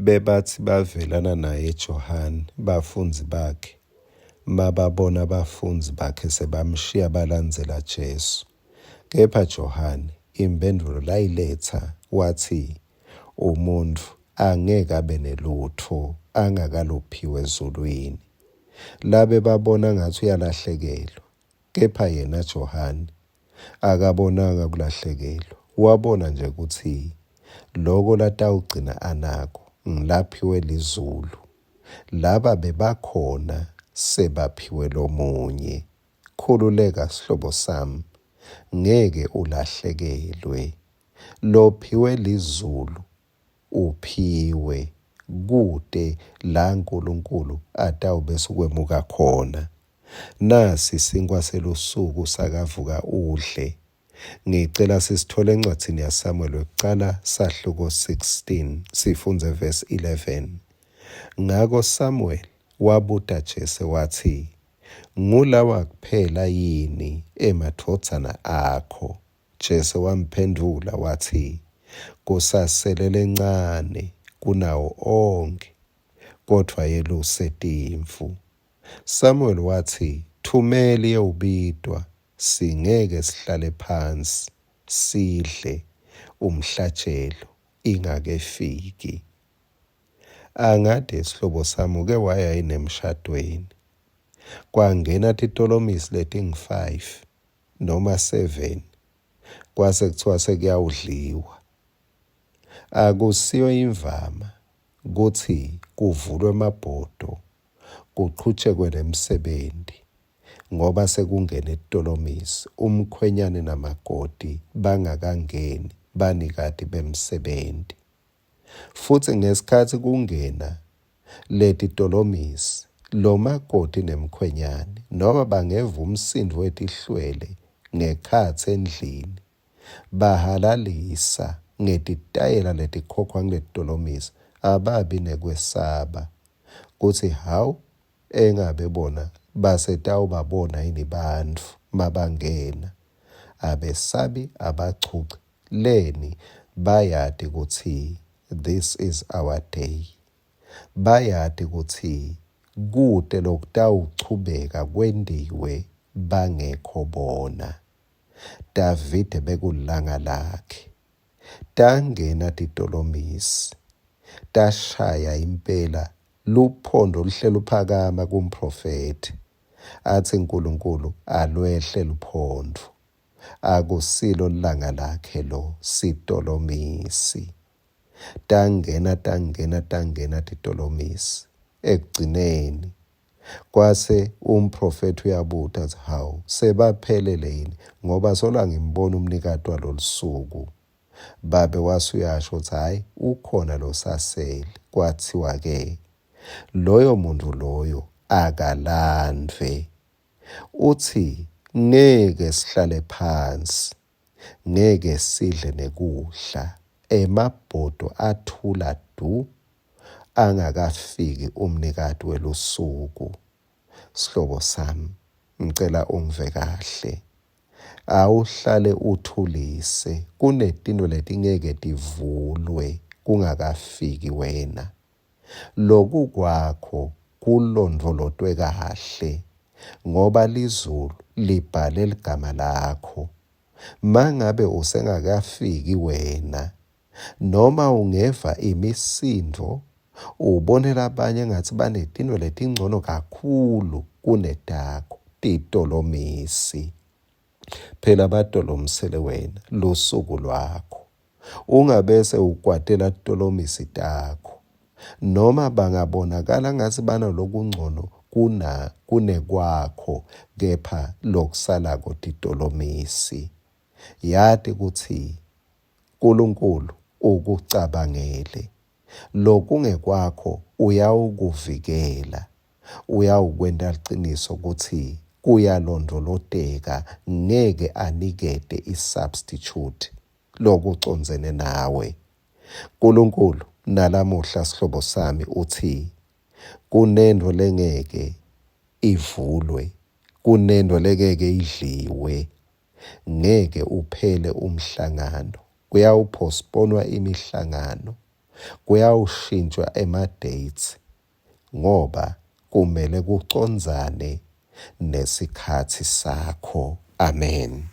bebathi bavelana naye eJohane bafunzi bakhe, mababona abafunzi bakhe sebamshiya balandzela Jesu. Kepha Johane impendulo layiletha wathi, umuntu angeke abe nelutho angakaluphiwe ezulwini. Labe babona ngathi uyalahlekelwa, kepha yena Johane akabonanga kulahlekelwa. Wabona nje ukuthi loko latawugcina anako ngilaphiwe lizulu. Laba bebakhona sebaphiwe lomunye. Khululeka sihlobo sami, ngeke ulahlekelwe. Lophiwe lizulu uphiwe kude la uNkulunkulu atawube sukwemuka khona. Nasi isinkwa selusuku sakavuka udle. Ngicela sisithole encwadini yaSamuel yokuqala sahluko 16 sifunze verse 11. Ngako Samuel wabuta Jese wathi, ngulawa kuphela yini emadvodzana akho? Jese wamphendula wathi, kusaselele encane kunawo onke, kodwa yelusetimfu. Samuel wathi, thumela iyewubitwa, singeke sihlale phansi sidle umhlatshelo ingakefiki. Angade isihlobo sami uke waya enemshadweni, kwangena titolomisi letingu-5 noma 7, kwase kuthiwa sekuyawudliwa. Akusiyo imvama kuthi kuvulwe amabhodo kuqhutshekwe nemsebenzi, ngoba sekungena etolomisi umkhwenyane namakoti bangakangeni banikati bemsebenzi. Futhi ngesikhathi kungena leti tolomisi lo makoti nemkhwenyane noma bangeva umsindo wetihlwele ngekhatsi endlini, bahalalisa ngetitayela letikhokhwa ngetolomisi, ababi nekwesaba kuthi hawu engabe bona basetawubabona yini bantfu mabangena. Abesabi abachuchi leni bayati ukuthi this is our day. Bayati ukuthi kude lokutawuchubeka kwendiwe bangekho bona. Davide bekulanga lakhe, tangena titolomisi, tashaya impela luphondo luhlelo phakama kumprofeti, athi uNkulunkulu alwehle luphondo. Akusilo langa lakhe lo sitolomisi. Tangena titolomisi. Ekugcineni kwase umprofeti uyabuta athi, hawu sebaphelele yini, ngoba sola ngimbona umnikati walolusuku. Babe wasuyasho ukuthi hayi ukhona lo sasele. Kwathiwa-ke loyo muntu loyo akalandve. Uthi ngeke sihlale phansi, ngeke sidle nekudla emabhodo athula du angakafiki umnikati welusuku. Sihlobo sami, ngicela ungive kahle. Awuhlale uthulise kunetinto letingeke tivulwe kungakafiki wena. Loku kwakho kulondvolotwe kahle ngoba lizulu libhale ligama lakho. Mangabe usengakafiki wena noma ungeva imisindo, ubonela abanye ngathi banetinto letingcono kakhulu kunetakho, titolomisi. Phela batolomisele wena lusuku lwakho. Ungabese ukwatela titolomisi takho. Noma bangabonakala ngathi banalokungcono kunekwakho, kepha lokusalako titolomisi. Yati ukuthi uNkulunkulu ukucabangele. Lokungekwakho uyawukuvikela, uyawukwenta liqiniso ukuthi kuyalondoloteka, ngeke anikete isubstitute lokucondzene nawe. uNkulunkulu nalamuhla sihlobo sami uthi kunento lengeke ivulwe, kunento lengeke idliwe. Ngeke uphele umhlangano, kuyawuphostponwa imihlangano, kuyawushintshwa ema-dates ngoba kumele kucondzane nesikhathi sakho. Amen.